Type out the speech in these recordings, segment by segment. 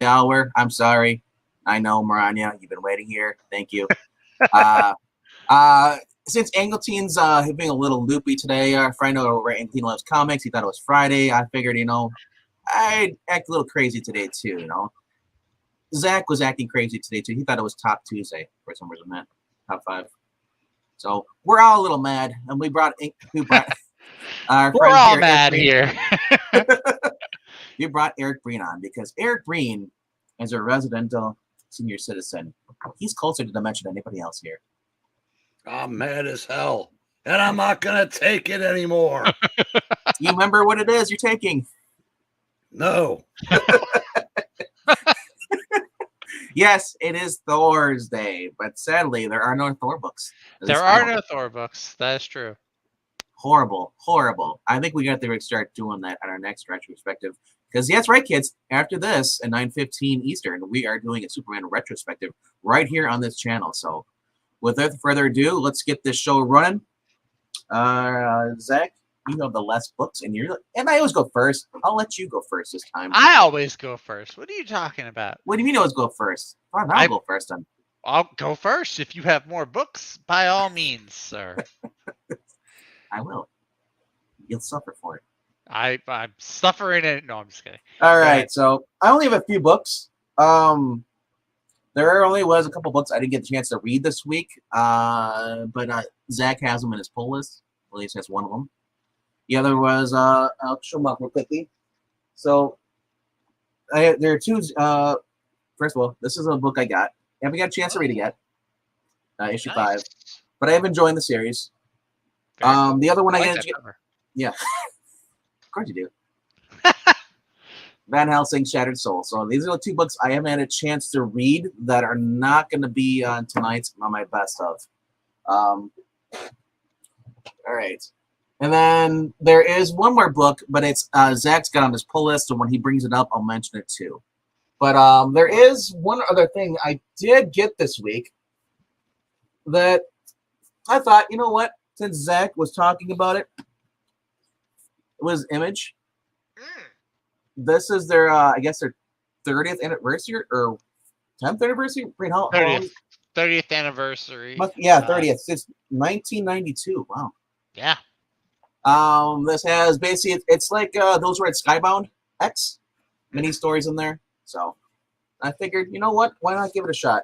hour. I'm sorry. I know, Maranya, you've been waiting here. Thank you. Uh, uh, since Angleton's being a little loopy today, our friend over at Angleton Loves Comics, he thought it was Friday. I figured, I'd act a little crazy today, too, Zach was acting crazy today, too. He thought it was Top Tuesday for some reason, man. Top 5. So we're all a little mad, and we brought our We're friend all here, mad here. We brought Eric Breen on because Eric Breen, as a residential senior citizen, he's closer to dementia than anybody else here. I'm mad as hell, and I'm not going to take it anymore. You remember what it is you're taking? No. Yes, it is Thor's Day, but sadly, there are no Thor books. There are no Thor books. That is true. Horrible, horrible. I think we got to start doing that on our next retrospective. Because, yes, right, kids, after this, at 9:15 Eastern, we are doing a Superman retrospective right here on this channel. So, without further ado, let's get this show running. Zach, you have the less books, and I always go first. I'll let you go first this time. I always go first. What are you talking about? What do you mean always go first? Fine, I'll go first then. I'll go first. If you have more books, by all means, sir. I will. You'll suffer for it. I'm suffering it. No, I'm just kidding. All right, so I only have a few books. There only was a couple books I didn't get the chance to read this week, but Zach has them in his pull list. At least that's one of them. The other was I'll show them off real quickly. So there are two. First of all, this is a book I got. I haven't got a chance to read it yet. Issue 5, but I have enjoyed the series. The other one I got. Yeah, of course you do. Van Helsing, Shattered Soul. So these are the two books I haven't had a chance to read that are not going to be on tonight's on my best of. All right. And then there is one more book, but it's Zach's got on his pull list, so when he brings it up, I'll mention it too. But there is one other thing I did get this week that I thought, you know what? Since Zach was talking about it, it was Image. This is their, I guess, their 30th anniversary or 10th anniversary. Wait, how 30th anniversary. Yeah, 30th. It's 1992. Wow. Yeah. This has basically it's like those were at Skybound X mini stories in there. So I figured, you know what? Why not give it a shot?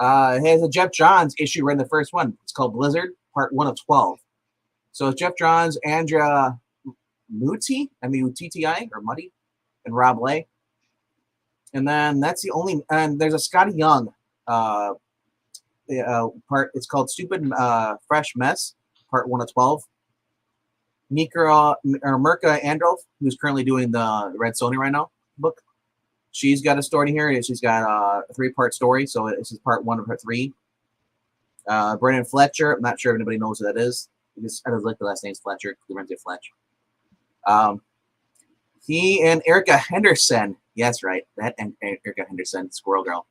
It has a Jeff Johns issue right in the first one. It's called Blizzard, Part 1 of 12. So it's Jeff Johns, Andrea Mutti, M-U-T-T-I, or Muddy, and Rob Lay. And then that's the only, and there's a Scotty Young part. It's called Stupid Fresh Mess, Part 1 of 12. Mirka Androv, who's currently doing the Red Sony right now book. She's got a story here. She's got a 3-part story, so this is part 1 of her 3. Brandon Fletcher, I'm not sure if anybody knows who that is. I just like the last name's Fletcher. Lorenzo Fletch. He and Erica Henderson, yes, right, that and Erica Henderson, Squirrel Girl,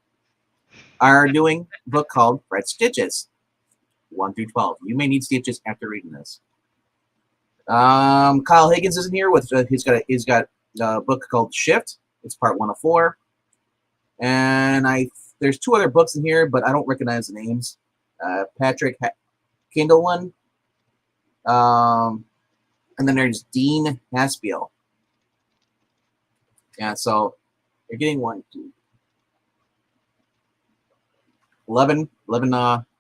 are doing a book called Red Stitches, 1 through 12. You may need stitches after reading this. Kyle Higgins isn't here with he's got a book called Shift. It's part 1 of 4, and there's 2 other books in here, but I don't recognize the names. Patrick Kindleman, and then there's Dean Haspiel. Yeah, so you're getting 11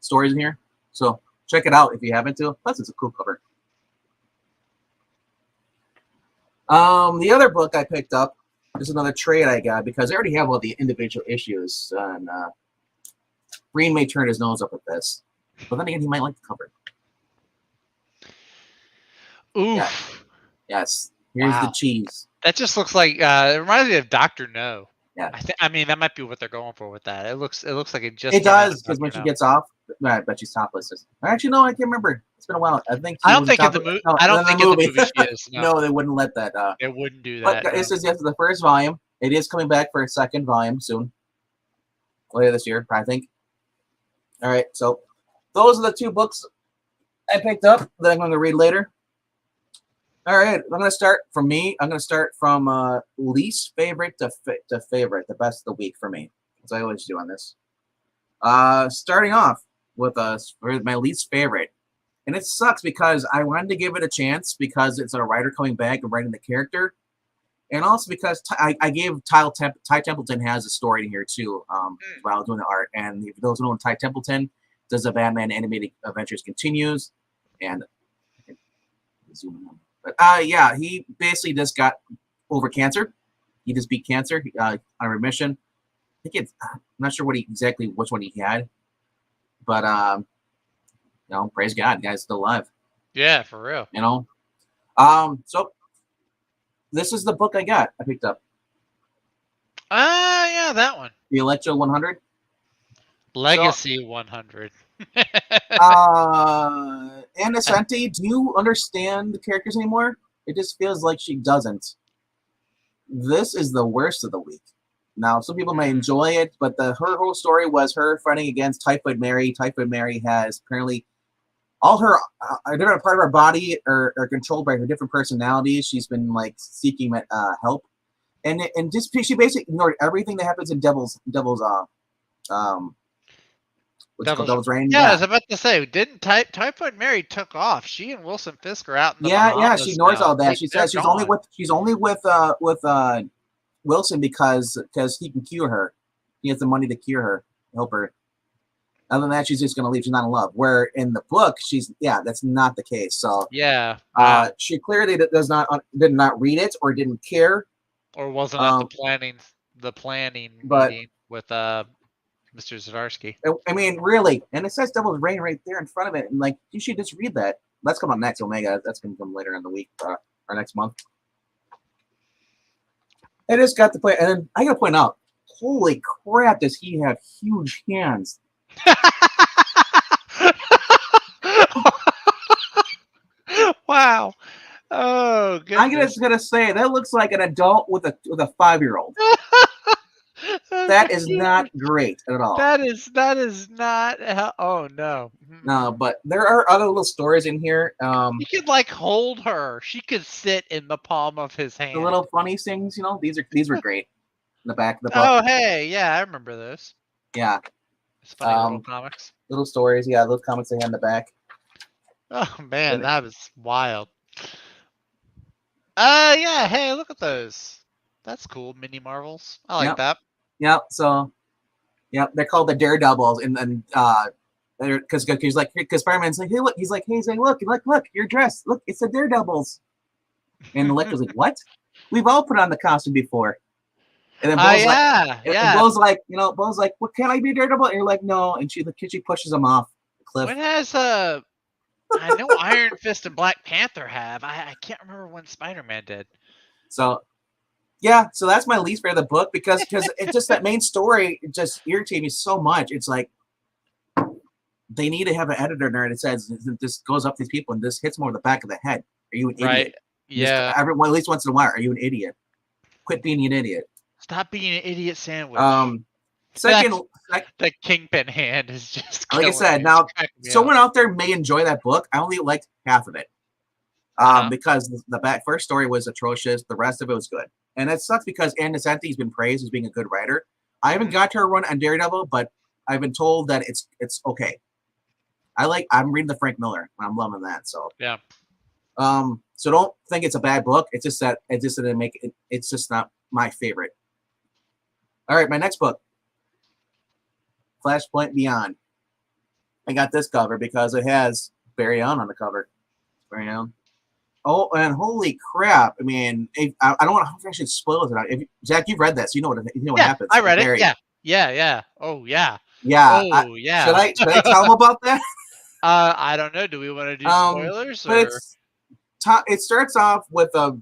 stories in here. So check it out if you haven't to. Plus, it's a cool cover. The other book I picked up is another trade I got because I already have all the individual issues, and Green may turn his nose up at this, but then again, he might like the cover. Oof. Yeah. Yes. Here's the cheese. That just looks like it reminds me of Dr. No. Yeah. I mean, that might be what they're going for with that. It looks like it just. It does, because when she gets off, I bet she's topless. Actually, no, I can't remember. It's been a while. I don't think in the movie. I don't think in the movie she is. No, they wouldn't let that. They wouldn't do that. But this is the first volume. It is coming back for a second volume soon. Later this year, I think. All right, so those are the 2 books I picked up that I'm going to read later. All right, I'm gonna start from me. I'm gonna start from least favorite to favorite, the best of the week for me, as I always do on this. Starting off with for my least favorite, and it sucks because I wanted to give it a chance because it's a writer coming back and writing the character, and also because I gave Ty Templeton has a story in here too. While doing the art, and if those who know Ty Templeton does the Batman animated adventures continues, and zoom in. But yeah, he basically just got over cancer. He just beat cancer on remission. I think I'm not sure exactly which one he had, but praise God, the guy's still alive. Yeah, for real. So this is the book I picked up. Yeah, that one. The Electro 100. Legacy 100. Anna Santi, do you understand the characters anymore? It just feels like she doesn't. This is the worst of the week. Now, some people may enjoy it, but her whole story was her fighting against Typhoid Mary. Typhoid Mary has apparently all her a different part of her body are controlled by her different personalities. She's been like seeking help, and just she basically ignored everything that happens in Devil's Devil's Reign. Yeah, I was about to say, didn't Typhoid Mary took off? She and Wilson Fisk are out in the Bahamas yeah. She ignores now. all that. Like, She says she's only with Wilson because he can cure her. He has the money to cure her, help her. Other than that, she's just gonna leave. She's not in love. Where in the book, that's not the case. So yeah, she clearly did not read it or didn't care, or wasn't at the planning meeting with Mr. Zdarsky. I mean, really, and it says Devil's Reign right there in front of it, and like you should just read that. That's coming up next, Omega. That's gonna come later in the week or next month. I just got to play, and then I gotta point out, holy crap, does he have huge hands? Wow. Oh, goodness. I'm just gonna say that looks like an adult with a 5-year-old. That is not great at all. That is not. Oh no. No, but there are other little stories in here. He could like hold her. She could sit in the palm of his hand. The little funny things, these were great. In the back of the book. Oh hey, yeah, I remember those. Yeah. It's funny little comics. Little stories, yeah, little comics they had in the back. Oh man, that was wild. Yeah, hey, look at those. That's cool, mini Marvels. I like that. Yep. So, they're called the Daredevils, and because Spider-Man's like, hey, look, he's like, look, your dress, look, it's the Daredevils, and Electro's like, what? We've all put on the costume before, and then Bo's Bo's like, well, can I be Daredevil? And you're like, no, and she pushes him off the cliff. When has I know Iron Fist and Black Panther have. I can't remember when Spider-Man did. So. Yeah, so that's my least favorite of the book because it's just that main story just irritates me so much. It's like they need to have an editor there that says this goes up to these people and this hits them over the back of the head. Are you an idiot? Yeah. Everyone, at least once in a while, are you an idiot? Quit being an idiot. Stop being an idiot sandwich. The Kingpin hand is just like I said. Now, someone out there may enjoy that book. I only liked half of it because the first story was atrocious. The rest of it was good. And it sucks because Anna Santi has been praised as being a good writer. I haven't got to her run on Daredevil, but I've been told that it's okay. I'm reading the Frank Miller, and I'm loving that. So yeah. So don't think it's a bad book. It's just that it just didn't make it. It's just not my favorite. All right, my next book, Flashpoint Beyond. I got this cover because it has Barry Allen on the cover. Barry Allen. Oh, and holy crap! I mean, I don't want to actually spoil it. If Zach, you've read this, you know what happens. I read it. Yeah. Oh yeah. Yeah. Should I tell them about that? I don't know. Do we want to do spoilers? But it starts off with a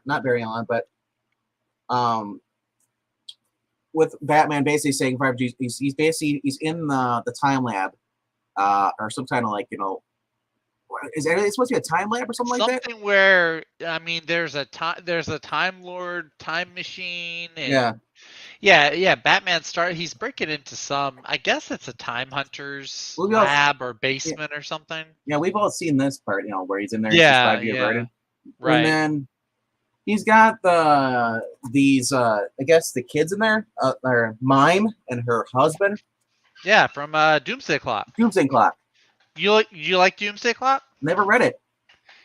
not Barry Allen, but with Batman basically saying he's in the time lab, or some kind of like is it supposed to be a time lab or something like that? Something where there's a Time Lord time machine. And yeah. Batman he's breaking into some. I guess it's a Time Hunter's lab or basement or something. Yeah, we've all seen this part. Where he's in there. Yeah. Right. And then he's got these I guess the kids in there, their mime and her husband. Yeah, from Doomsday Clock. Doomsday Clock. You like Doomsday Clock? Never read it.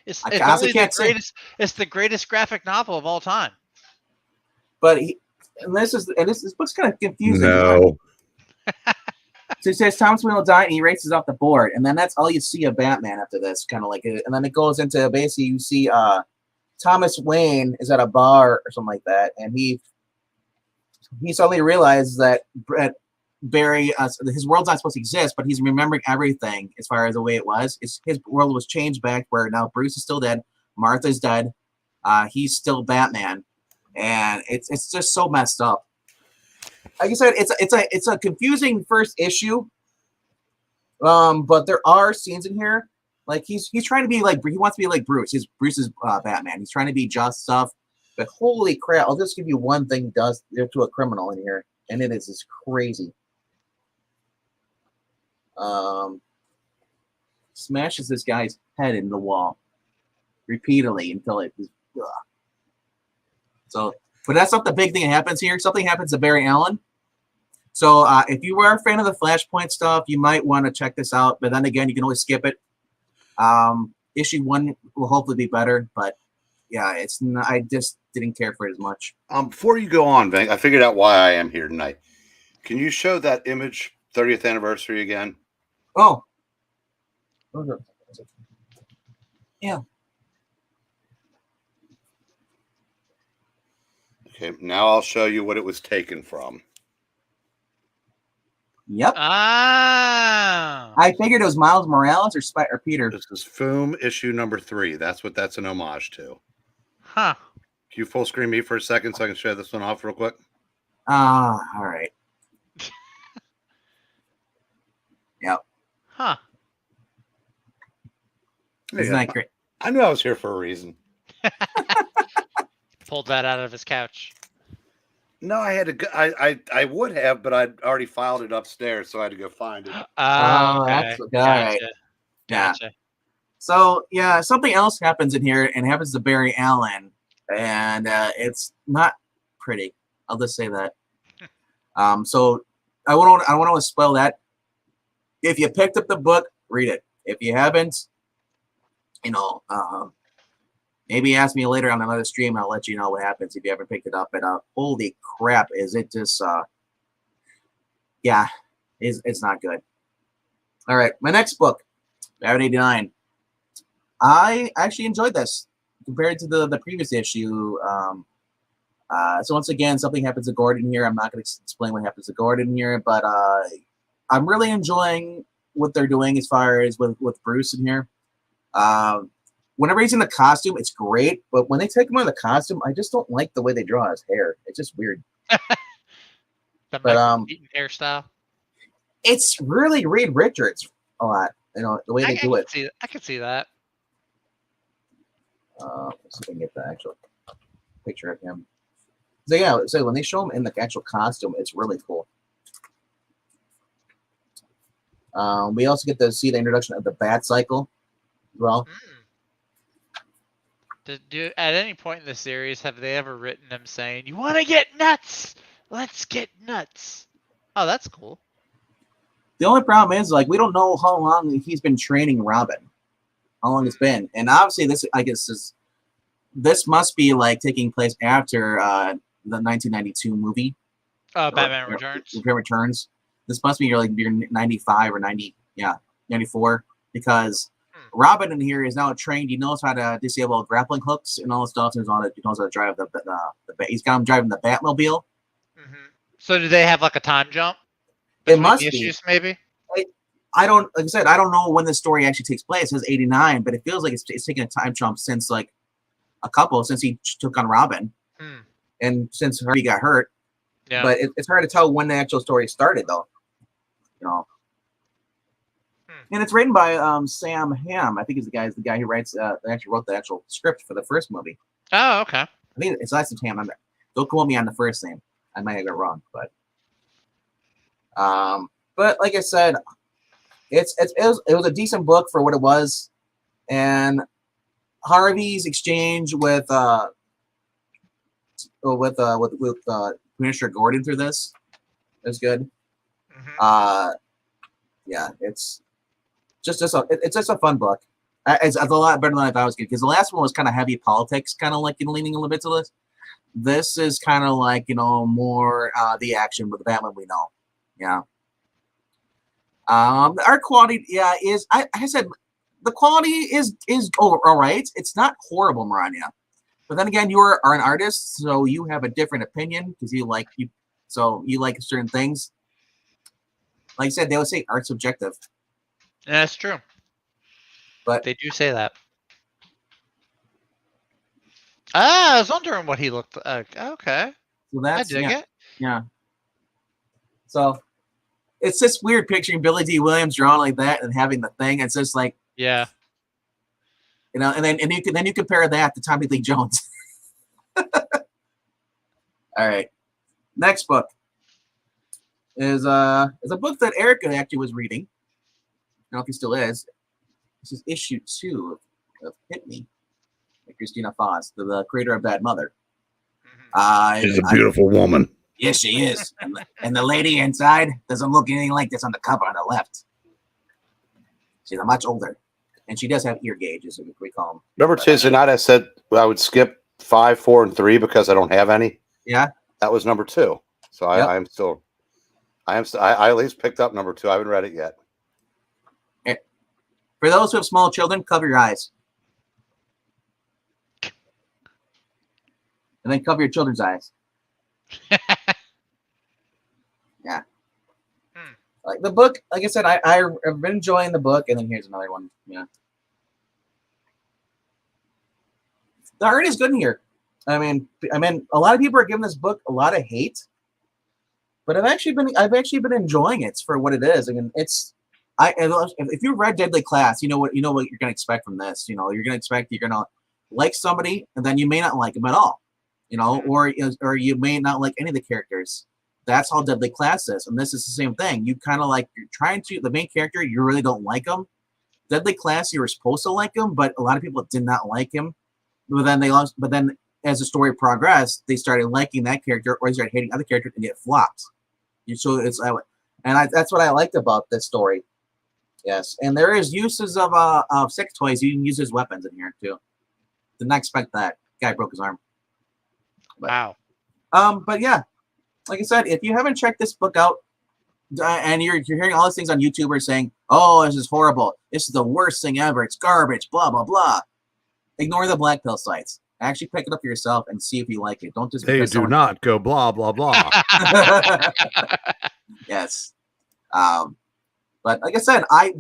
It's I only honestly the can't say. greatest. It's the greatest graphic novel of all time. But this book's kind of confusing. No. So he says Thomas Wayne will die, and he erases off the board, and then that's all you see of Batman after this, kind of like it. And then it goes into basically you see Thomas Wayne is at a bar or something like that, and he suddenly realizes that Barry, his world's not supposed to exist, but he's remembering everything as far as the way it was. His world was changed back where now Bruce is still dead, Martha's dead, he's still Batman, and it's just so messed up. Like I said, it's a confusing first issue, but there are scenes in here like he's trying to be like he wants to be like Bruce. Bruce's Batman. He's trying to be just stuff, but holy crap! I'll just give you one thing he does to a criminal in here, and it is just crazy. Smashes this guy's head in the wall repeatedly until it is. So, but that's not the big thing that happens here. Something happens to Barry Allen. So if you are a fan of the Flashpoint stuff, you might want to check this out. But then again, you can always skip it. Issue 1 will hopefully be better, but yeah, it's not, I just didn't care for it as much. Before you go on, Vank, I figured out why I am here tonight. Can you show that Image 30th anniversary again? Oh. Yeah. Okay, now I'll show you what it was taken from. Yep. Ah. I figured it was Miles Morales or Peter. This is Foom issue number 3. That's what that's an homage to. Huh. Can you full screen me for a second so I can show this one off real quick? All right. Yep. Huh. Isn't that great? I knew I was here for a reason. Pulled that out of his couch. No, I had to go. I would have, but I'd already filed it upstairs, so I had to go find it. Oh, okay. That's all right. Gotcha. Yeah. So yeah, something else happens in here, and happens to Barry Allen, and it's not pretty. I'll just say that. So I don't want to spoil that. If you picked up the book, read it. If you haven't, maybe ask me later on another stream, and I'll let you know what happens if you haven't picked it up. But holy crap, is it just it's not good. All right, my next book, Batman 89. I actually enjoyed this compared to the previous issue. So once again, something happens to Gordon here. I'm not going to explain what happens to Gordon here, but I'm really enjoying what they're doing as far as with Bruce in here. Whenever he's in the costume, it's great, but when they take him out of the costume, I just don't like the way they draw his hair. It's just weird. The Michael Keaton hairstyle. It's really Reed Richards a lot. The way they do it. I can see that. Let's see if I can get the actual picture of him. So yeah, so when they show him in the actual costume, it's really cool. We also get to see the introduction of the Bat Cycle as well. At any point in the series, have they ever written him saying, "You want to get nuts? Let's get nuts"? Oh, that's cool. The only problem is, we don't know how long he's been training Robin. How long it's been, and obviously this must be taking place after the 1992 movie. Batman Returns. Batman Returns. This must be your 95 or 90, 94, because Robin in here is now trained. He knows how to disable grappling hooks and all this stuff. He knows how to drive the he's got him driving the Batmobile. Mm-hmm. So do they have a time jump? It must be. Issues, maybe. I don't, like I said, I don't know when the story actually takes place. It says 89, but it feels like it's taking a time jump since since he took on Robin, and since Harvey got hurt. Yeah. But it's hard to tell when the actual story started, though. And it's written by Sam Hamm. I think he's the guy who writes actually wrote the actual script for the first movie. Oh, okay. I think it's last name Hamm. Don't quote me on the first name. I might have got it wrong, but like I said, it was a decent book for what it was, and Harvey's exchange with Commissioner Gordon through this is good. Mm-hmm. Yeah, it's just a fun book. It's a lot better than I thought it was good, because the last one was kind of heavy politics, kind of like leaning a little bit to this. This is kind of like, more the action with the Batman we know. Yeah. The art quality, is I said the quality is all right. It's not horrible, Marania. But then again, you are an artist, so you have a different opinion because you like certain things. Like I said, they would say art's subjective. Yeah, that's true. But they do say that. I was wondering what he looked like. Okay. So I dig it. Yeah. So it's just weird picturing Billy D. Williams drawn like that and having the thing. It's just like, yeah, and you compare that to Tommy Lee Jones. All right. Next book is a book that Erica actually was reading. I don't know if he still is. This is issue 2 of Hit Me by Christina Foss, the creator of Bad Mother. She's a beautiful woman. Yes, she is. And the lady inside doesn't look anything like this on the cover on the left. She's much older. And she does have ear gauges, if you recall. Remember Tuesday night I said I would skip 5, 4, and 3 because I don't have any? Yeah. That was number 2. So Yep. I at least picked up number 2. I haven't read it yet. For those who have small children, cover your eyes. And then cover your children's eyes. Yeah. Like the book, like I said, I've been enjoying the book, and then here's another one. Yeah. The art is good in here. I mean, a lot of people are giving this book a lot of hate, but I've actually been enjoying it for what it is. I mean, if you read Deadly Class, you know what you're gonna expect from this. You're gonna like somebody, and then you may not like them at all. Or you may not like any of the characters. That's how Deadly Class is, and this is the same thing. You kind of you're trying to the main character, you really don't like him. Deadly Class, you were supposed to like him, but a lot of people did not like him. But then as the story progressed, they started liking that character, or they started hating other characters, and it flopped. So that's what I liked about this story. Yes, and there is uses of sex toys. You can use as weapons in here too. Did not expect that. Guy broke his arm. Wow. But yeah, like I said, if you haven't checked this book out, and you're hearing all these things on YouTubers saying, "Oh, this is horrible. This is the worst thing ever. It's garbage." Blah blah blah. Ignore the black pill sites. Actually, pick it up for yourself and see if you like it. Don't just. They do not go blah blah blah. Yes. But like I said, I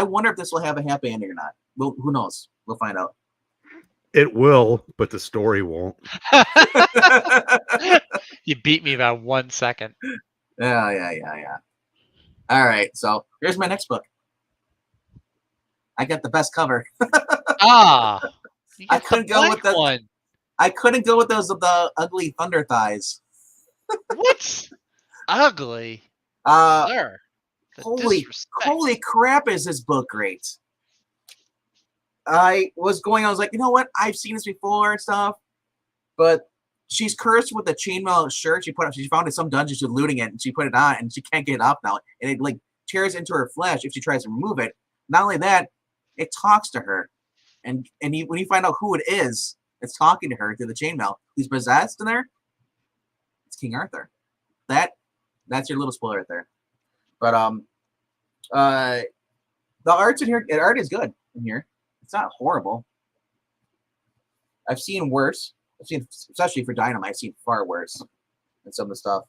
wonder if this will have a happy ending or not. Well, who knows? We'll find out. It will, but the story won't. You beat me by 1 second. Yeah. All right, so here's my next book. I got the best cover. I couldn't go with one. I couldn't go with those of the ugly thunder thighs. What? Ugly? Holy crap! Is this book great? I was like, you know what? I've seen this before and stuff, but she's cursed with a chainmail shirt she found in some dungeon. She's looting it, and she put it on, and she can't get it off now, and it tears into her flesh if she tries to remove it. Not only that, it talks to her, and when you find out who it is, it's talking to her through the chainmail. Who's possessed in there? It's King Arthur. That's your little spoiler right there. But the art's in here. The art is good in here. It's not horrible. I've seen worse. Especially for Dynamite, I've seen far worse than some of the stuff.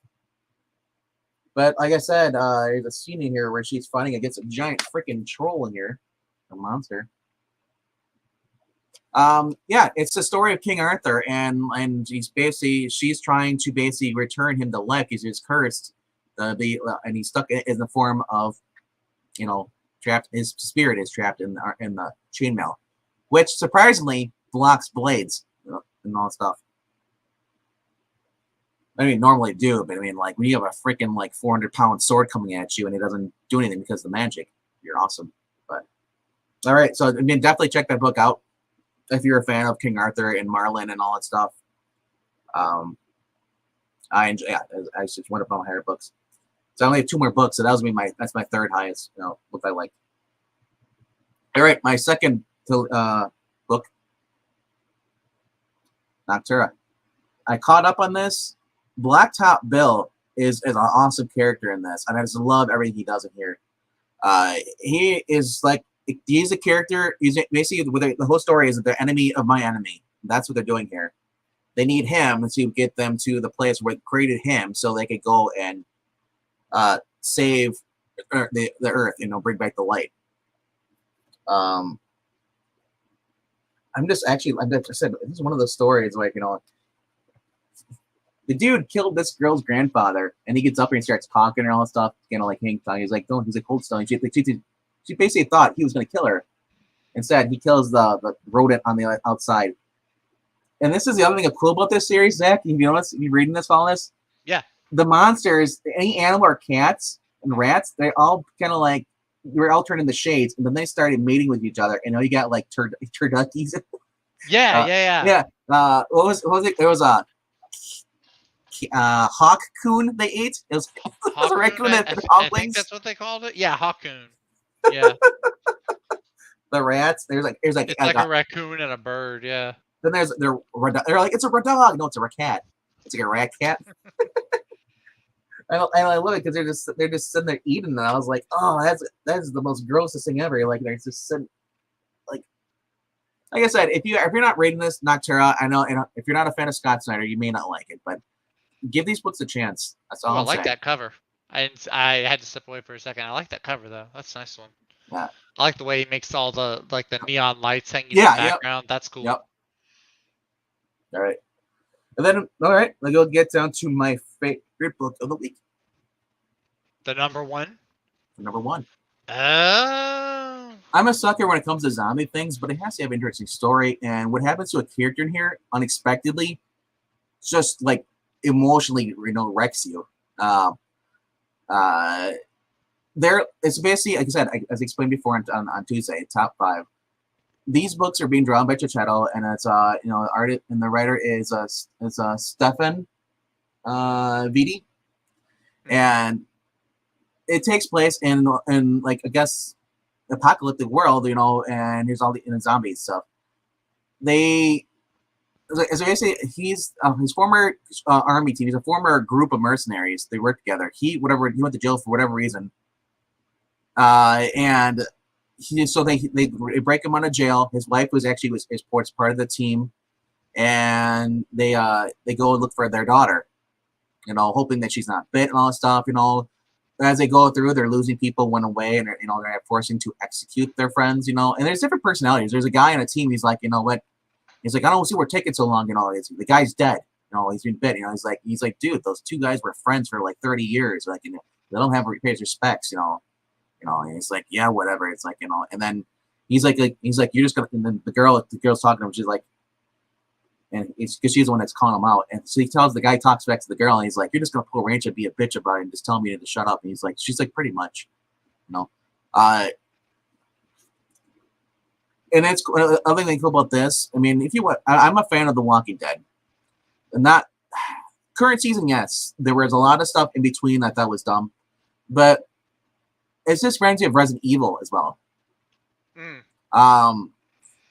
But like I said, there's a scene in here where she's fighting against a giant freaking troll in here, a monster. Yeah, it's the story of King Arthur, and she's trying to basically return him to life because he's cursed, and he's stuck in the form of, trapped. His spirit is trapped in the chainmail, which surprisingly blocks blades and all that stuff. I mean, normally do, but I mean, when you have a freaking 400-pound sword coming at you and it doesn't do anything because of the magic, you're awesome. But all right, so I mean, definitely check that book out. if you're a fan of King Arthur and Marlin and all that stuff. I enjoy. Yeah, I just went up on my higher books. So I only have 2 more books, so that's my third highest. Book I like. All right, my second book, Noctura. I caught up on this. Blacktop Bill is an awesome character in this, and I just love everything he does in here. He is like, he's a character. He's basically, the whole story is that they're enemy of my enemy. That's what they're doing here. They need him to get them to the place where it created him, so they could go and save the Earth. Bring back the light. I'm just actually, like I said, this is one of those stories like, the dude killed this girl's grandfather, and he gets up and he starts talking and all that stuff, like Hank. He's like, don't. He's like, hold still. And she basically thought he was going to kill her. Instead, he kills the rodent on the outside. And this is the other thing cool about this series, Zach. You notice, you reading all this? Yeah. The monsters, any animal or cats and rats, they all kind of like, they were all turned into shades, and then they started mating with each other. And now you got like turduckies. Yeah. What was it? There was a hawk coon they ate. It was a raccoon and I think that's what they called it. Yeah, hawkoon. Yeah. The rats. There's like it's like a raccoon and a bird. Yeah. Then they're like, it's a rat dog. No, it's a rat. It's like a rat cat. And I love it because they're just sitting there eating, and I was like, oh, that's the most grossest thing ever. Like they're just sitting, like I said, if you're not reading this, Noctura, I know, if you're not a fan of Scott Snyder, you may not like it, but give these books a chance. That's all. I like that cover. I had to step away for a second. I like that cover though. That's a nice one. Yeah. I like the way he makes all the neon lights hanging in the background. Yep. That's cool. Yep. All right. And then, all right, let's go get down to my favorite book of the week. The number one? Number one. Oh. I'm a sucker when it comes to zombie things, but it has to have an interesting story. And what happens to a character in here unexpectedly just like emotionally, wrecks you. It's basically, like I said, as I explained before on Tuesday, top 5. These books are being drawn by Chichetto, and it's artist, and the writer is Stefan Viti, and it takes place in like, I guess, apocalyptic world, and here's all the zombies stuff. As I say, he's his former army team. He's a former group of mercenaries. They work together. He went to jail for whatever reason, and they break him out of jail. His wife was part of the team, and they go and look for their daughter, hoping that she's not bit and all that stuff. As they go through, they're losing people one away, and they're forcing to execute their friends. And there's different personalities. There's a guy on a team. He's like, what? He's like, I don't see we're taking so long. The guy's dead. He's been bit. He's like, dude, those 2 guys were friends for like 30 years. Like, they don't have his respects. And it's like, yeah, whatever. It's like, and then he's like, you're just gonna. And then the girl's talking to him. She's like, and it's because she's the one that's calling him out. And so the guy talks back to the girl, and he's like, you're just gonna pull ranch and be a bitch about it and just tell me to shut up. And she's like, pretty much, And it's other thing cool about this. I mean, I'm a fan of The Walking Dead, and not current season. Yes, there was a lot of stuff in between I thought was dumb, but it's just reminds me of Resident Evil as well.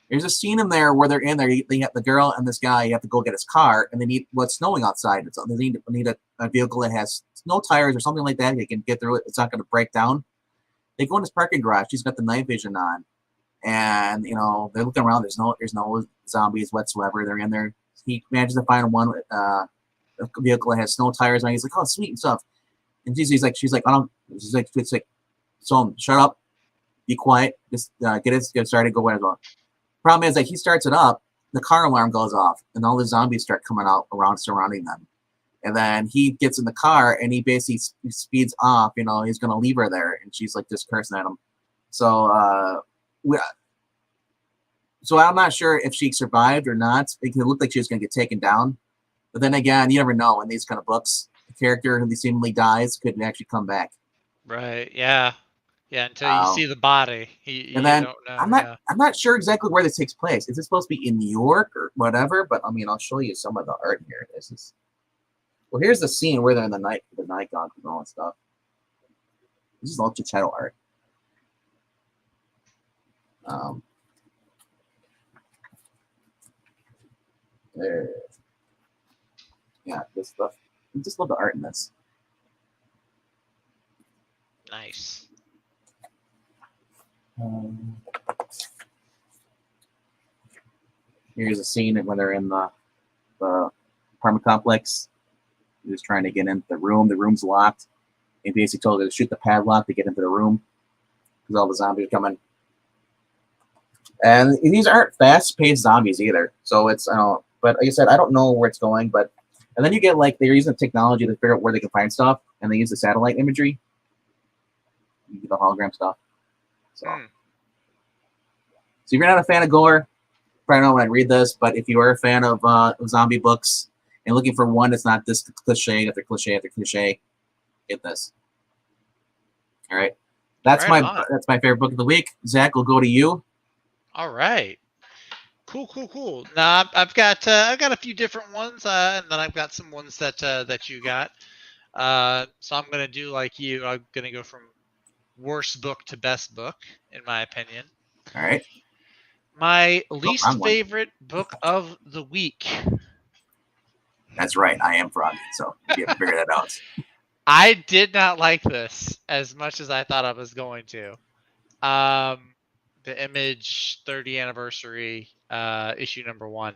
There's a scene in there where they're in there. They have the girl and this guy. You have to go get his car, and they need what's snowing outside. They need a vehicle that has snow tires or something like that. They can get through it. It's not going to break down. They go in his parking garage. She's got the night vision on. And they're looking around. There's no zombies whatsoever. They're in there. He manages to find one vehicle that has snow tires on. He's like, oh, sweet and stuff. And she's like, I don't. She's like, so shut up, be quiet, just get started, go where well. Problem is, like, he starts it up, the car alarm goes off, and all the zombies start coming out around, surrounding them. And then he gets in the car, and he basically speeds off. He's gonna leave her there, and she's like just cursing at him. So. So I'm not sure if she survived or not. It looked like she was going to get taken down. But then again, you never know in these kind of books. A character who seemingly dies could actually come back. Right, yeah. Yeah, until you see the body, and you then don't know. I'm not sure exactly where this takes place. Is it supposed to be in New York or whatever? But I mean, I'll show you some of the art here. This is here's the scene where they're in the night gone and all that stuff. This is all Chichetto art. There. Yeah, this stuff. I just love the art in this. Nice. Here's a scene when they're in the apartment complex. He's just trying to get into the room. The room's locked. He basically told her to shoot the padlock to get into the room because all the zombies are coming. And these aren't fast-paced zombies either. So it's, but like I said, I don't know where it's going. But and then you get like they're using technology to figure out where they can find stuff, and they use the satellite imagery, the hologram stuff. So, so if you're not a fan of gore, probably don't want to read this. But if you are a fan of zombie books and looking for one that's not this cliche after cliche after cliche, get this. All right, that's my favorite book of the week. Zach, we'll go to you. All right. Cool. Now I've got a few different ones, and then I've got some ones that you got. So I'm gonna do like you. I'm gonna go from worst book to best book, in my opinion. All right. My least favorite book of the week. That's right. I am Froggy, so you have to figure that out. I did not like this as much as I thought I was going to. The Image 30th anniversary issue #1.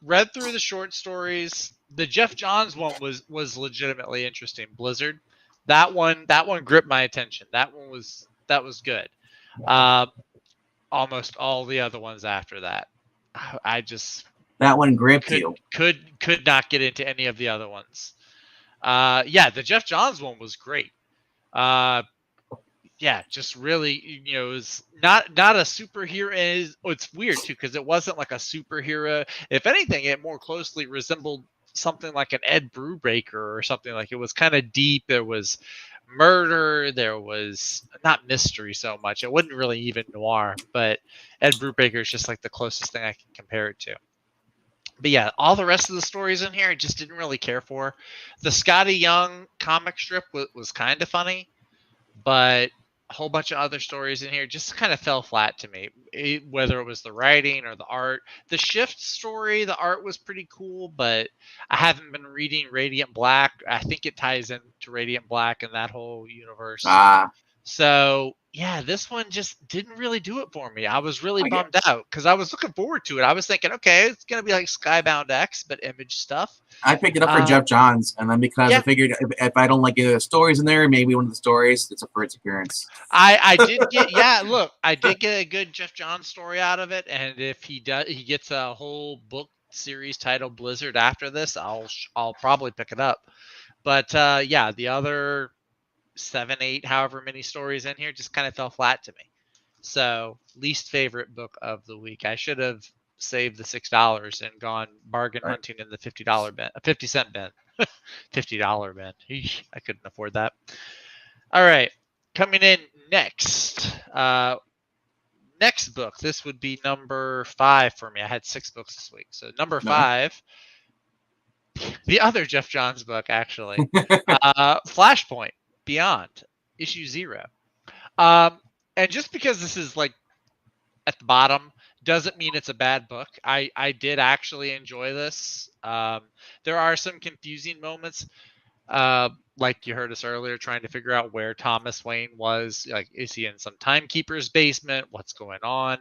Read through the short stories. The Jeff Johns one was legitimately interesting. Blizzard, that one gripped my attention. That was good. Almost all the other ones after that, I just that one gripped you. Could not get into any of the other ones. The Jeff Johns one was great. Just really, it was not a superhero. It's weird too because it wasn't like a superhero. If anything, it more closely resembled something like an Ed Brubaker or something. Like it was kind of deep. There was murder. There was not mystery so much. It wasn't really even noir, but Ed Brubaker is just like the closest thing I can compare it to. But yeah, all the rest of the stories in here, I just didn't really care for. The Scotty Young comic strip was kind of funny, but a whole bunch of other stories in here just kind of fell flat to me, whether it was the writing or the art. The Shift story, the art was pretty cool, but I haven't been reading Radiant Black. I think it ties into Radiant Black and that whole universe. So yeah, this one just didn't really do it for me. I was really bummed out because I was looking forward to it. I was thinking, okay, it's going to be like Skybound X, but Image stuff. I picked it up for Jeff Johns, and then because I figured if I don't like any of the stories in there, maybe one of the stories, it's a first appearance. I did get I did get a good Jeff Johns story out of it, and if he gets a whole book series titled Blizzard after this, I'll probably pick it up. But the other 7, 8, however many stories in here just kind of fell flat to me. So least favorite book of the week. I should have saved the $6 and gone bargain hunting in the $50 bin, 50-cent bin, $50 bin. I couldn't afford that. All right, coming in next. Next book. This would be number 5 for me. I had 6 books this week. So number 5, the other Jeff Johns book, actually, Flashpoint Beyond, issue 0. And just because this is like at the bottom doesn't mean it's a bad book. I did actually enjoy this. There are some confusing moments, like you heard us earlier, trying to figure out where Thomas Wayne was. Like, is he in some timekeeper's basement? What's going on?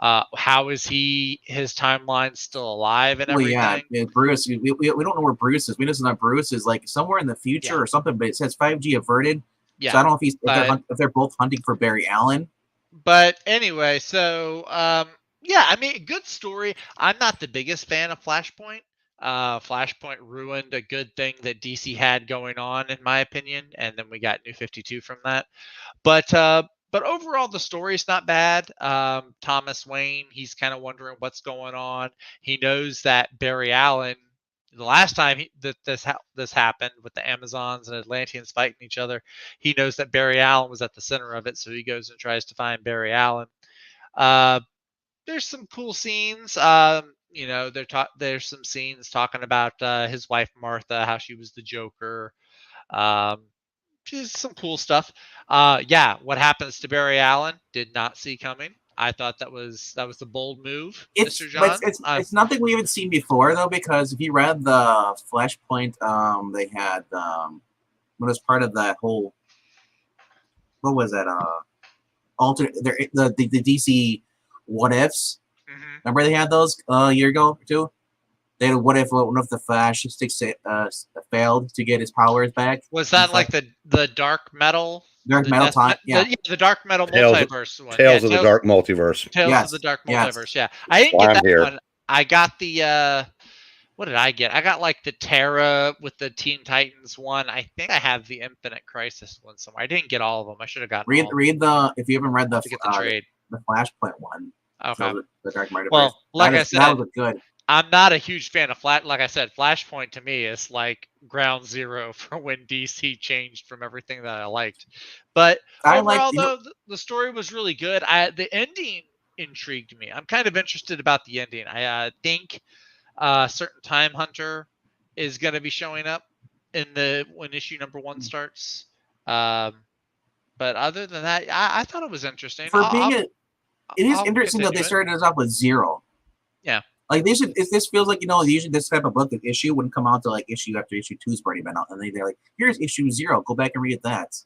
How is his timeline still alive and everything? Yeah, Bruce. We don't know where Bruce is. We just know Bruce is like somewhere in the future or something. But it says 5G averted. Yeah. So I don't know if they're both hunting for Barry Allen. But anyway, so I mean, good story. I'm not the biggest fan of Flashpoint. Flashpoint ruined a good thing that DC had going on, in my opinion, and then we got New 52 from that. But overall, the story's not bad. Thomas Wayne, he's kind of wondering what's going on. He knows that Barry Allen the last time this happened with the Amazons and Atlanteans fighting each other, he knows that Barry Allen was at the center of it, so he goes and tries to find Barry Allen. There's some cool scenes. There's some scenes talking about his wife Martha, how she was the Joker. Just some cool stuff. What happens to Barry Allen? Did not see coming. I thought that was a bold move, Mr. John. It's nothing we haven't seen before though, because if you read the Flashpoint, they had when it was part of that whole, what was that? Alternate the DC what ifs. Mm-hmm. Remember they had those a year ago or two. They had what if the Flash failed to get his powers back? Was that like the dark metal? Dark metal time, yeah. The dark metal multiverse one. Tales of the Dark Multiverse. Tales of the Dark Multiverse. Yeah, I didn't get that one. I got the what did I get? I got like the Terra with the Teen Titans one. I think I have the Infinite Crisis one somewhere. I didn't get all of them. I should have gotten. Read the if you haven't read the trade. The Flashpoint one. Okay. The Dark Multiverse. Well, like I said, that was good. I'm not a huge fan of Like I said, Flashpoint to me is like ground zero for when DC changed from everything that I liked. But overall, the story was really good. The ending intrigued me. I'm kind of interested about the ending. I think certain Time Hunter is going to be showing up when issue number 1 starts. But other than that, I thought it was interesting. It is interesting that they started us off with 0. Yeah. Like they should. This feels like usually this type of book, the issue wouldn't come out to like issue after issue 2's already been out, and they're like, "Here's issue 0. Go back and read that."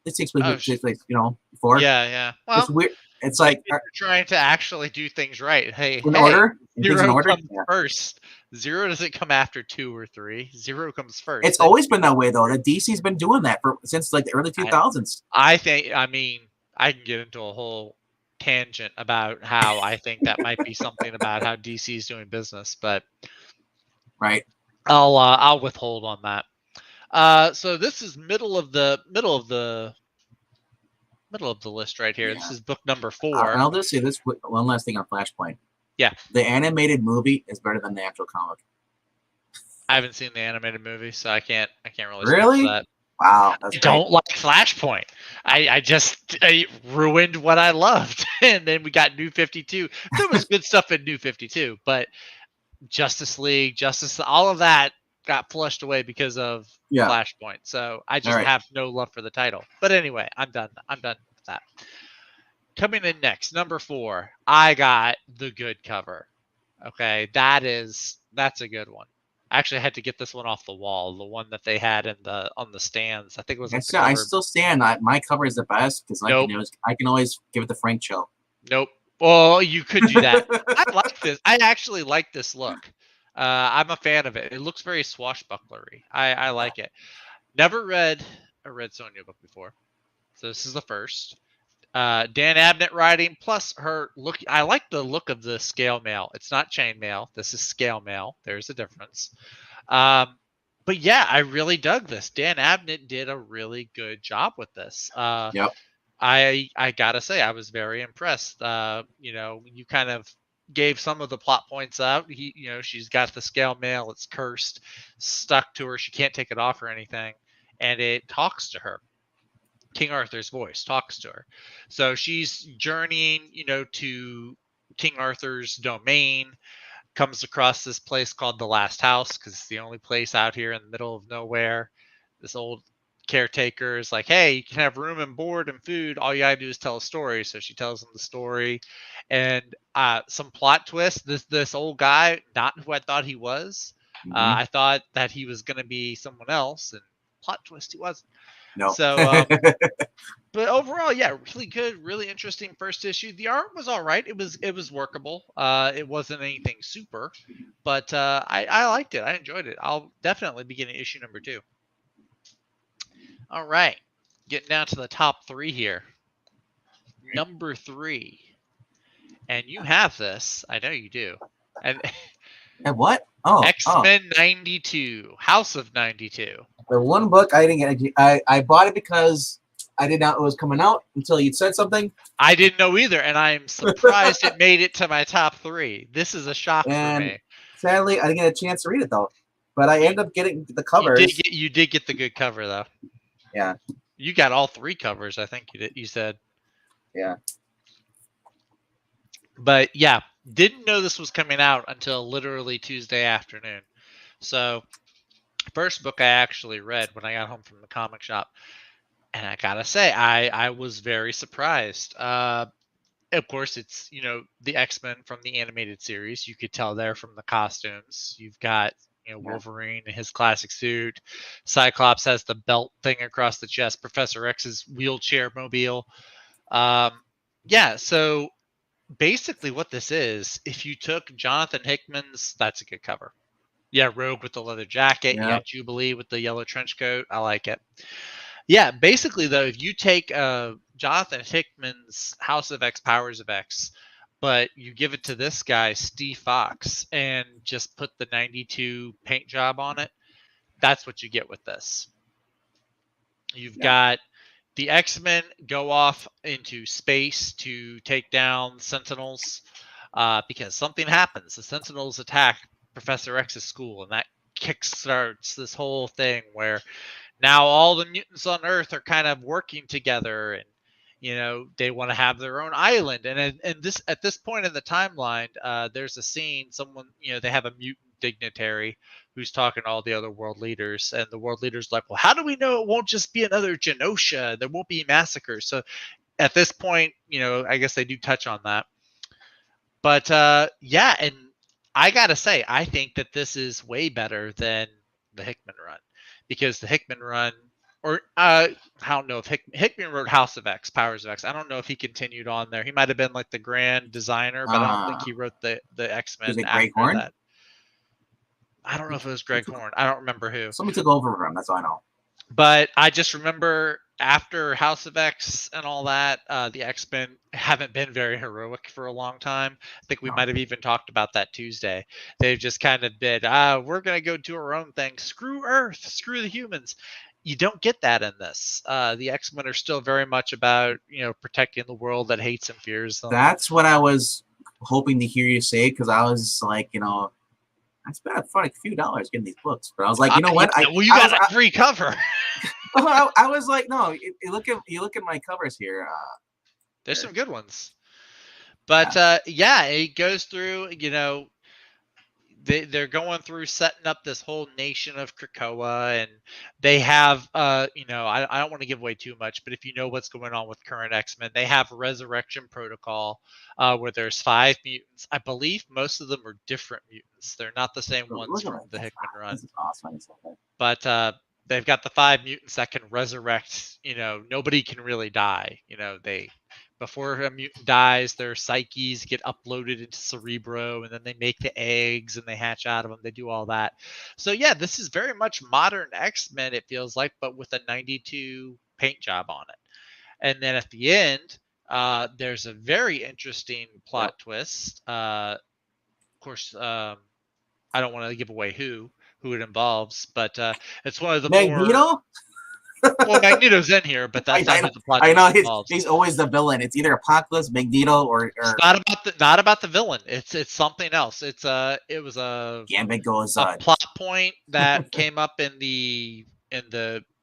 This takes place, before. Yeah. Well, it's weird. It's like you're trying to actually do things right. Order. 0 comes first. 0 doesn't come after 2 or 3. 0 comes first. It's always been that way though. The DC's been doing that since like the early 2000s. I can get into a whole tangent about how I think that might be something about how DC is doing business, but right, I'll withhold on that. So this is middle of the list right here. Yeah. This is book number 4. I'll just say this one last thing on Flashpoint. Yeah, the animated movie is better than the actual comic. I haven't seen the animated movie, so I can't really really speak to that. Wow, I don't like Flashpoint. I ruined what I loved. And then we got New 52. There was good stuff in New 52, but Justice League, all of that got flushed away because of Flashpoint. So I just have no love for the title. But anyway, I'm done with that. Coming in next, number 4, I got the good cover. Okay, that's a good one. I actually had to get this one off the wall, the one that they had on the stands. I think it was. I still stand. My cover is the best because I can always give it the Frank chill. Nope. Well, you could do that. I like this. I actually like this look. I'm a fan of it. It looks very swashbucklery. I like it. Never read a Red Sonja book before, so this is the first. Dan Abnett writing, plus her look. I like the look of the scale mail. It's not chain mail. This is scale mail. There's a difference. But yeah, I really dug this. Dan Abnett did a really good job with this. Yep. I gotta say, I was very impressed. You kind of gave some of the plot points out. She's got the scale mail. It's cursed, stuck to her. She can't take it off or anything, and it talks to her. King Arthur's voice talks to her. So she's journeying, to King Arthur's domain, comes across this place called the Last House because it's the only place out here in the middle of nowhere. This old caretaker is like, hey, you can have room and board and food. All you gotta do is tell a story. So she tells him the story, and some plot twist. This old guy, not who I thought he was. Mm-hmm. I thought that he was gonna be someone else, and plot twist, he wasn't. No. So, but overall, yeah, really good, really interesting first issue. The art was all right. It was workable. It wasn't anything super, but I liked it. I enjoyed it. I'll definitely be getting issue number 2. All right, getting down to the top 3 here. Number 3, and you have this. I know you do. And what? Oh, X-Men 92, House of 92. The one book I didn't get. I bought it because I did not know it was coming out until you said something. I didn't know either, and I'm surprised it made it to my top 3. This is a shock for me. Sadly, I didn't get a chance to read it though. But I ended up getting the covers. You did get the good cover though. Yeah. You got all 3 covers, I think you said. Yeah. But yeah, didn't know this was coming out until literally Tuesday afternoon. So, first book I actually read when I got home from the comic shop, and I gotta say, I was very surprised. Of course, it's the X-Men from the animated series. You could tell there from the costumes. You've got Wolverine in his classic suit. Cyclops has the belt thing across the chest. Professor X's wheelchair mobile. Yeah, so basically what this is, if you took Jonathan Hickman's, that's a good cover. Yeah, Rogue with the leather jacket. Yeah. Yeah, Jubilee with the yellow trench coat. I like it. Yeah, basically though, if you take Jonathan Hickman's House of X, Powers of X, but you give it to this guy, Steve Fox, and just put the 92 paint job on it, that's what you get with this. You've got the X-Men go off into space to take down Sentinels because something happens. The Sentinels attack Professor X's school, and that kickstarts this whole thing where now all the mutants on Earth are kind of working together, and they want to have their own island. And this at this point in the timeline, there's a scene. Someone, they have a mutant dignitary who's talking to all the other world leaders, and the world leaders like, well, how do we know it won't just be another Genosha? There won't be massacres. So at this point, I guess they do touch on that. But yeah, and I gotta say, I think that this is way better than the Hickman run, because the Hickman run, or I don't know if Hickman wrote House of X, Powers of X. I don't know if he continued on there. He might have been like the grand designer, but I don't think he wrote the X-Men after that. I don't know if it was Greg Horn. I don't remember who. Somebody took over for him. That's all I know. But I just remember after House of X and all that, the X-Men haven't been very heroic for a long time. I think we might have even talked about that Tuesday. They've just kind of been, we're going to go do our own thing. Screw Earth. Screw the humans. You don't get that in this. The X-Men are still very much about, protecting the world that hates and fears them. That's what I was hoping to hear you say, because I was like, I spent a few dollars getting these books, but I was like, you know what? You got a free cover. I was like, no. You look at my covers here. There's some good ones, but yeah, it goes through. They're going through setting up this whole nation of Krakoa, and they have I don't want to give away too much, but if you know what's going on with current X-Men, they have Resurrection Protocol, where there's 5 mutants. I believe most of them are different mutants. They're not the same ones from the Hickman run. This is awesome. But they've got the 5 mutants that can resurrect. Nobody can really die. Before a mutant dies, their psyches get uploaded into Cerebro, and then they make the eggs and they hatch out of them. They do all that. So yeah, this is very much modern X-Men, it feels like, but with a 92 paint job on it. And then at the end, there's a very interesting plot twist. Of course, I don't want to give away who it involves, but it's one of the Magneto? Well, Magneto's in here, but that's not who the plot. I know he's always the villain. It's either Apocalypse, Magneto, or it's not about the villain. It's something else. It was a Gambit goes a plot point that came up in the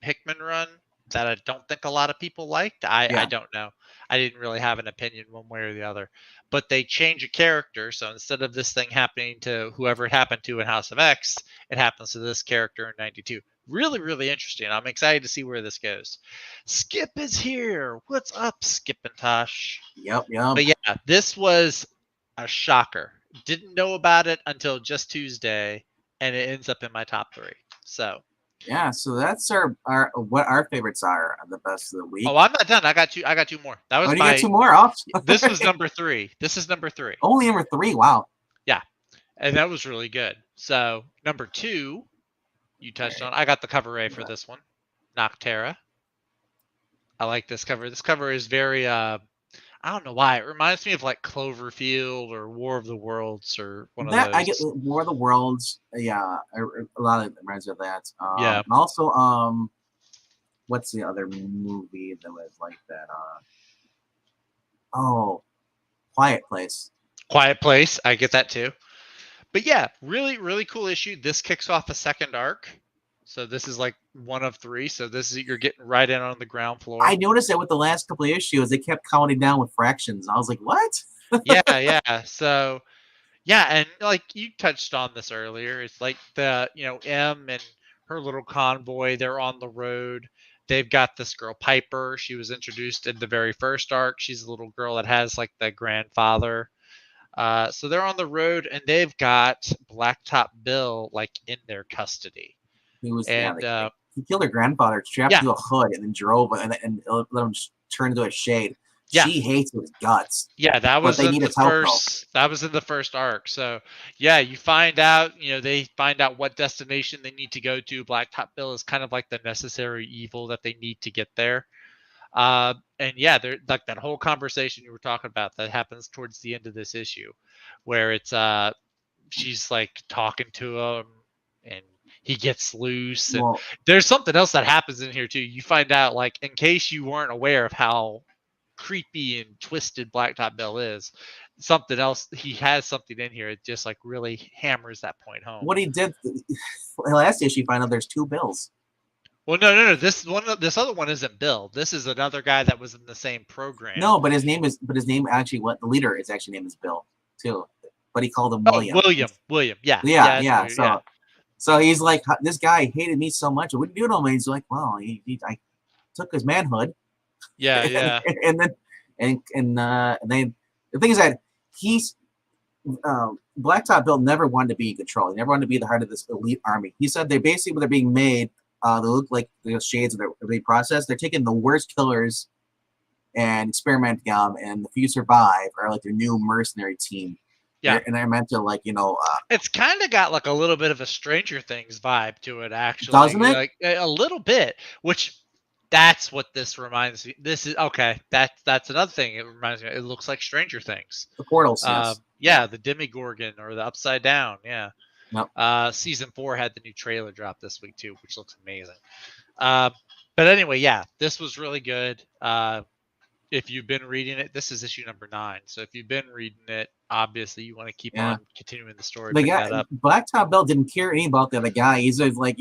Hickman run that I don't think a lot of people liked. I don't know. I didn't really have an opinion one way or the other. But they change a character, so instead of this thing happening to whoever it happened to in House of X, it happens to this character in 92. Really, really interesting. I'm excited to see where this goes. Skip is here. What's up, Skip and Tosh? Yep. But yeah, this was a shocker. Didn't know about it until just Tuesday, and it ends up in my top 3. So yeah, so that's what our favorites are the best of the week. Oh, I'm not done. I got two more. That was you got 2 more off. This was number 3. This is number 3. Only number 3. Wow. Yeah, and that was really good. So number 2, you touched on. I got the cover A for this one, Noctera. I like this cover. This cover is very I don't know why. It reminds me of like Cloverfield or War of the Worlds or one of those. I get War of the Worlds. Yeah, a lot of it reminds me of that. Yeah. And also, what's the other movie that was like that? Quiet Place. Quiet Place. I get that too. But yeah, really, really cool issue. This kicks off a second arc. So this is like one of 3. So this is you're getting right in on the ground floor. I noticed that with the last couple of issues, they kept counting down with fractions. I was like, what? Yeah. So yeah, and like you touched on this earlier, it's like the M and her little convoy. They're on the road. They've got this girl Piper. She was introduced in the very first arc. She's a little girl that has like the grandfather. So they're on the road and they've got Blacktop Bill like in their custody. He was And he killed her grandfather, strapped to a hood, and then drove and let him turn into a shade. Yeah. She hates his guts. Yeah, that was in the first. That was in the first arc. So yeah, you find out. They find out what destination they need to go to. Blacktop Bill is kind of like the necessary evil that they need to get there. And yeah, they're like that whole conversation you were talking about that happens towards the end of this issue, where it's she's like talking to him and he gets loose. And there's something else that happens in here too. You find out, like, in case you weren't aware of how creepy and twisted Blacktop Bill is, something else, he has something in here. It just like really hammers that point home. What he did last issue, you find out there's 2 Bills. Well, no. This other one isn't Bill. This is another guy that was in the same program. No, but his name actually, what the leader is actually named is Bill too, but he called him William. William. Yeah. So he's like, this guy hated me so much. What did you do to him? And he's like, well, I took his manhood. Yeah. And then the thing is that Blacktop Bill never wanted to be in control. He never wanted to be the heart of this elite army. He said they basically, when they're being made, they look like the shades of the process. They're taking the worst killers and experimenting on them, and the few survive are like their new mercenary team. Yeah, and I meant to it's kind of got like a little bit of a Stranger Things vibe to it, actually. Doesn't it? Like a little bit, which that's what this reminds me. This is okay. That's another thing. It reminds me. It looks like Stranger Things. The portals. Yes. Yeah, the Demigorgon or the Upside Down. Yeah. Yep. Season 4 had the new trailer drop this week too, which looks amazing. But anyway, yeah, this was really good. If you've been reading it, this is issue number 9. So if you've been reading it, obviously you want to keep on continuing the story. The guy, Blacktop Bill didn't care any about the other guy. He's like,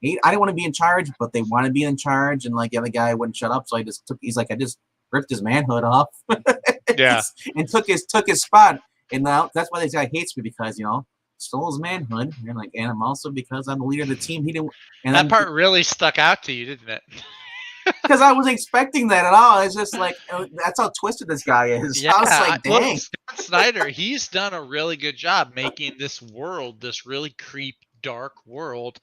hey, I don't want to be in charge, but they want to be in charge, and like the other guy wouldn't shut up. So I just ripped his manhood off. Yeah. And took his spot. And now that's why this guy hates me, because stole his manhood, and I'm also, because I'm the leader of the team. He didn't. And that part really stuck out to you, didn't it? Because I wasn't expecting that at all. It's just like, that's how twisted this guy is. Yeah, I was like, dang. Scott Snyder, he's done a really good job making this world, this really dark world,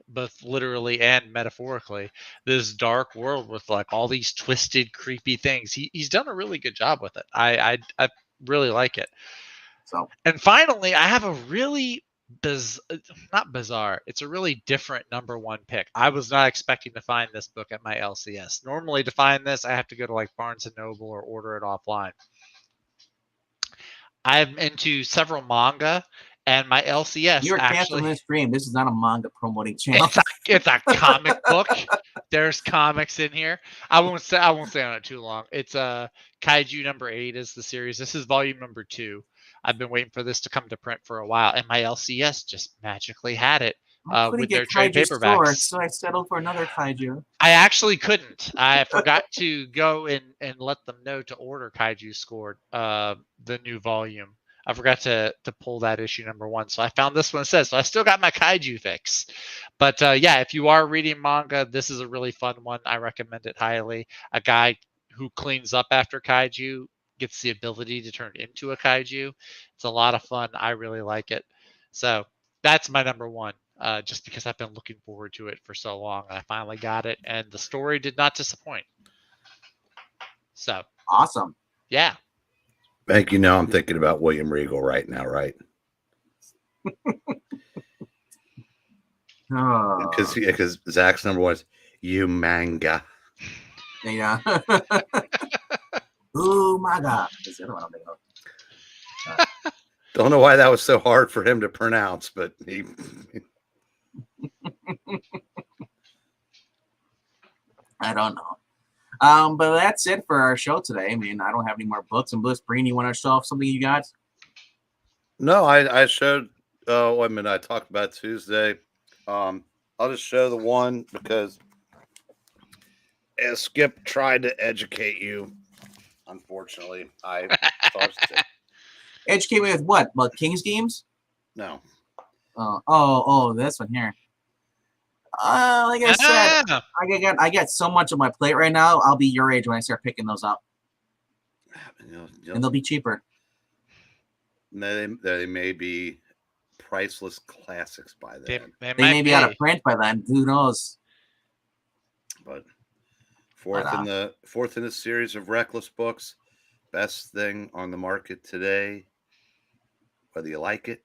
both literally and metaphorically, this dark world with like all these twisted, creepy things. He's done a really good job with it. I really like it. So, and finally, I have a really not bizarre. It's a really different number 1 pick. I was not expecting to find this book at my LCS. Normally, to find this, I have to go to like Barnes and Noble or order it offline. I'm into several manga, and my LCS. You're canceling this stream. This is not a manga promoting channel. It's a comic book. There's comics in here. I won't stay on it too long. It's Kaiju number 8 is the series. This is volume number 2. I've been waiting for this to come to print for a while, and my LCS just magically had it with their trade paperbacks. So I settled for another Kaiju. I actually couldn't. I forgot to go and let them know to order Kaiju Scored, the new volume. I forgot to pull that issue number 1, so I found this one instead. So I still got my Kaiju fix. But yeah, if you are reading manga, this is a really fun one. I recommend it highly. A guy who cleans up after Kaiju gets the ability to turn into a Kaiju. It's a lot of fun. I really like it. So that's my number 1, just because I've been looking forward to it for so long. I finally got it, and the story did not disappoint. So awesome. Yeah. Thank you. Now I'm thinking about William Regal right now, right? Because Zach's number 1 is you manga. Yeah. Oh my God! That's the other one I'm thinking of. Don't know why that was so hard for him to pronounce, but he. I don't know. But that's it for our show today. I mean, I don't have any more books. And Bliss Breen, you want to show off something you got? No, I showed Oh, wait a minute. I talked about Tuesday. I'll just show the one because as Skip tried to educate you, unfortunately, I tossed it. Educate me with what? About King's games? No. This one here. Like I said, I got so much on my plate right now. I'll be your age when I start picking those up, and they'll be cheaper. They may be priceless classics by then. They may be out of print by then. Who knows? But fourth in the series of Reckless books, best thing on the market today. Whether you like it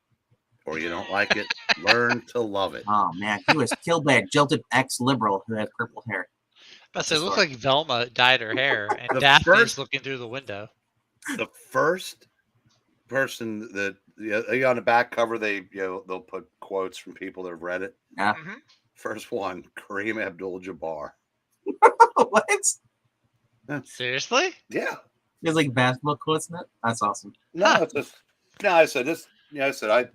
or you don't like it, learn to love it. Oh man, he was killed by a jilted ex-liberal who had purple hair. But it looks like Velma dyed her hair, and Daphne's looking through the window. The first person that on the back cover they'll put quotes from people that have read it. Yeah. Mm-hmm. First one, Kareem Abdul-Jabbar. What? Seriously? Yeah. There's like basketball quotes in it. That's awesome. No, I said this. Yeah, I said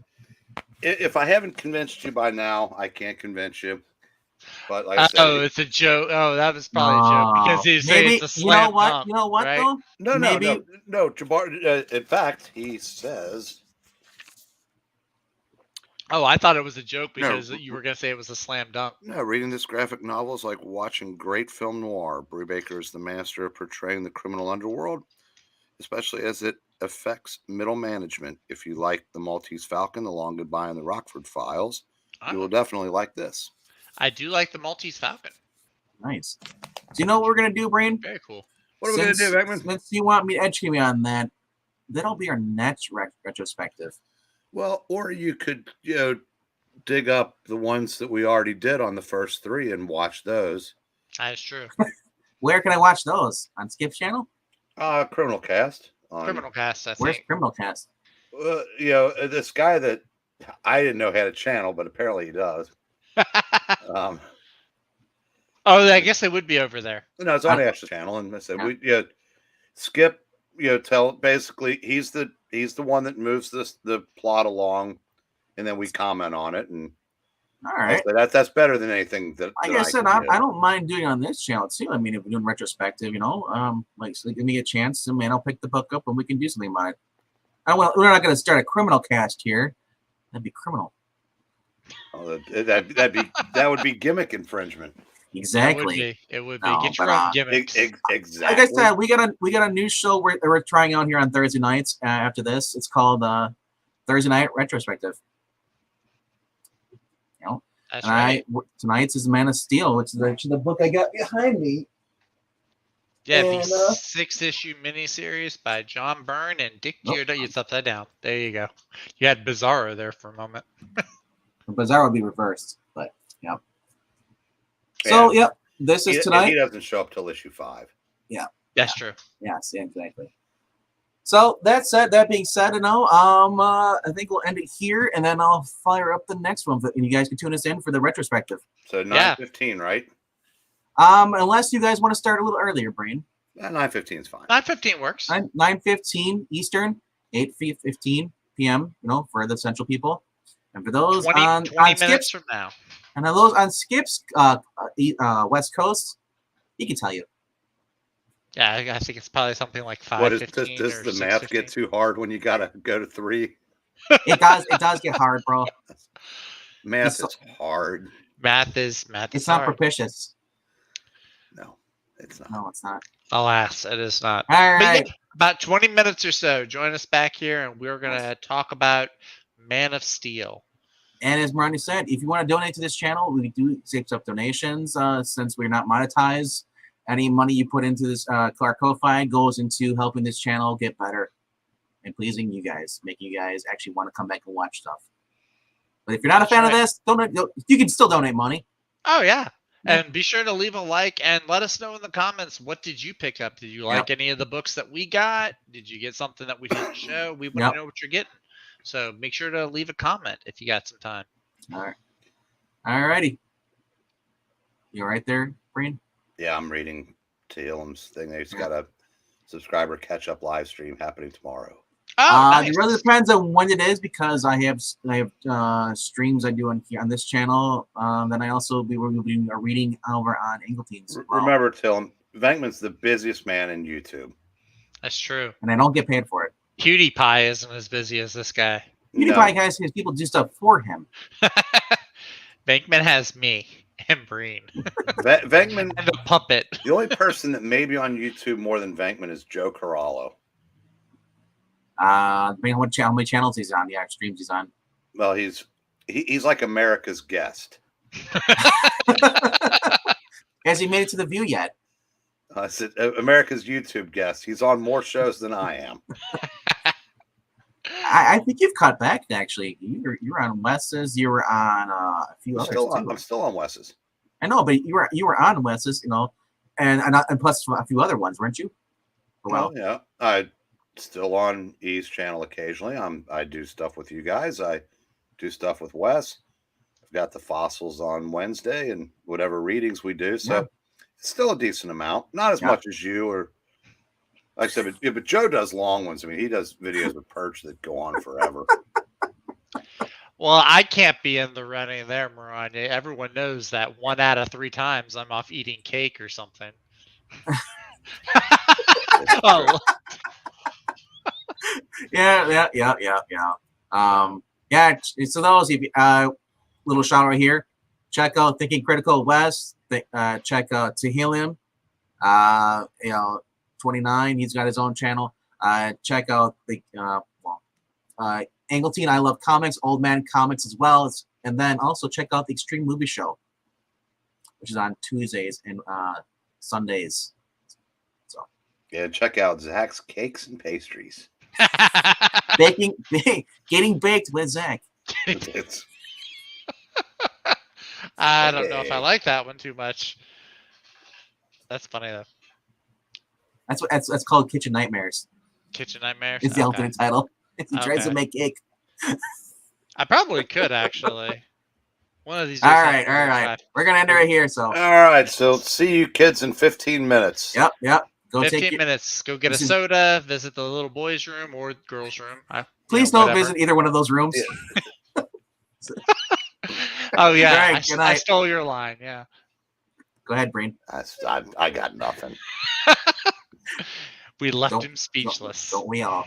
if I haven't convinced you by now, I can't convince you. But like I said, it's a joke. Oh, that was probably a joke because he said it's a slam dunk. You know what right? though? No. Jabbar. In fact, he says. Oh, I thought it was a joke because you were going to say it was a slam dunk. No, reading this graphic novel is like watching great film noir. Brubaker is the master of portraying the criminal underworld, especially as it affects middle management. If you like The Maltese Falcon, The Long Goodbye, and The Rockford Files, you will definitely like this. I do like The Maltese Falcon. Nice. Do you know what we're going to do, Brain? Very cool. What are we going to do, Beckman? Since you want me to educate me on that, that'll be our next retrospective. Well, or you could, dig up the ones that we already did on the first three and watch those. That is true. Where can I watch those? On Skip's channel? Criminal Cast. Criminal Cast, I think. Where's Criminal Cast? This guy that I didn't know had a channel, but apparently he does. I guess they would be over there. No, it's on Ash's channel, and I said Skip. Basically he's the one that moves the plot along, and then we comment on it. And all right, that's better than anything that. Like I said, I don't mind doing it on this channel too. I mean, if we're doing retrospective, so give me a chance, and I'll pick the book up and we can do something about it. We're not going to start a criminal cast here. That'd be criminal. Oh, that would be gimmick infringement. Exactly. It would be. Get your own gimmicks. Exactly. Like I said, we got a new show we're trying out here on Thursday nights. After this, it's called Thursday Night Retrospective. That's right. Tonight's is Man of Steel, which is actually the book I got behind me. Yeah, the 6-issue miniseries by John Byrne and Dick Giordano. It's upside down. There you go. You had Bizarro there for a moment. Bizarro would be reversed, but yeah. So, this is tonight. He doesn't show up till issue 5. Yeah. That's true. Yes, exactly. So, that being said, I think we'll end it here, and then I'll fire up the next one, and you guys can tune us in for the retrospective. So, 9:15, right? Unless you guys want to start a little earlier, Brain. 9:15 is fine. 9:15 works. 9:15 Eastern, 8:15 p.m., for the Central people. And for those 20 on minutes Skip's, from now. And those on Skip's West Coast, he can tell you. Yeah, I think it's probably something like 5:15. What does the math get too hard when you gotta go to 3? It does get hard, bro. Math is hard. Math is It's hard. not propitious. No, it's not. No, it's not. Alas, it is not. All right. About 20 minutes or so, join us back here, and we're going to talk about Man of Steel. And as Marnie said, if you want to donate to this channel, we do accept donations. Since we're not monetized, any money you put into this our Ko-Fi goes into helping this channel get better and pleasing you guys, making you guys actually want to come back and watch stuff. But if you're not a fan of this, you can still donate money. Oh, yeah. And be sure to leave a like and let us know in the comments, what did you pick up? Did you like any of the books that we got? Did you get something that we didn't show? We want to know what you're getting. So make sure to leave a comment if you got some time. All right. All righty. You right there, Breen? Yeah, I'm reading Teal'c's thing. He's got a subscriber catch-up live stream happening tomorrow. Oh, nice. It really depends on when it is because I have streams I do on here on this channel. Then I also will be doing a reading over on Engelteen's. Remember, Tim, Venkman's the busiest man in YouTube. That's true. And I don't get paid for it. Cutie Pie isn't as busy as this guy. Cutie Pie guys has people do stuff for him. Venkman has me and Breen. Venkman and the puppet. The only person that may be on YouTube more than Venkman is Joe Corallo. Depending on how many channels he's on, streams he's on. Well, he's like America's guest. Has he made it to The View yet? I said America's YouTube guest. He's on more shows than I am. I think you've cut back. Actually, you're on Wes's. You were on a few others too. I'm still on Wes's. I know, but you were on Wes's, and plus a few other ones, weren't you? Well, yeah, I still on E's channel occasionally. I do stuff with you guys. I do stuff with Wes. I've got the fossils on Wednesday and whatever readings we do. So it's still a decent amount. Not as much as you or like I said, but Joe does long ones. I mean, he does videos with Perch that go on forever. Well, I can't be in the running there, Moran. Everyone knows that 1 out of 3 times I'm off eating cake or something. Oh. Yeah. So those little shout out right here. Check out Thinking Critical West. Check out To Heal Him. 29. He's got his own channel. Check out the Angleteen. I Love Comics. Old Man Comics as well. And then also check out the Extreme Movie Show, which is on Tuesdays and Sundays. So yeah, check out Zach's Cakes and Pastries. Getting baked with Zach. I don't know if I like that one too much. That's funny though. That's called Kitchen Nightmares. Kitchen Nightmares. It's the alternate title. If he tries to make cake. I probably could actually. One of these. All right. We're gonna end it right here. So. All right. So see you kids in 15 minutes. Yep. Go 15 minutes. Go get a soda. Visit the little boys' room or girls' room. Please don't visit either one of those rooms. Yeah. Oh yeah, Right, I stole your line. Yeah. Go ahead, Breen. I got nothing. We left him speechless. Don't we all?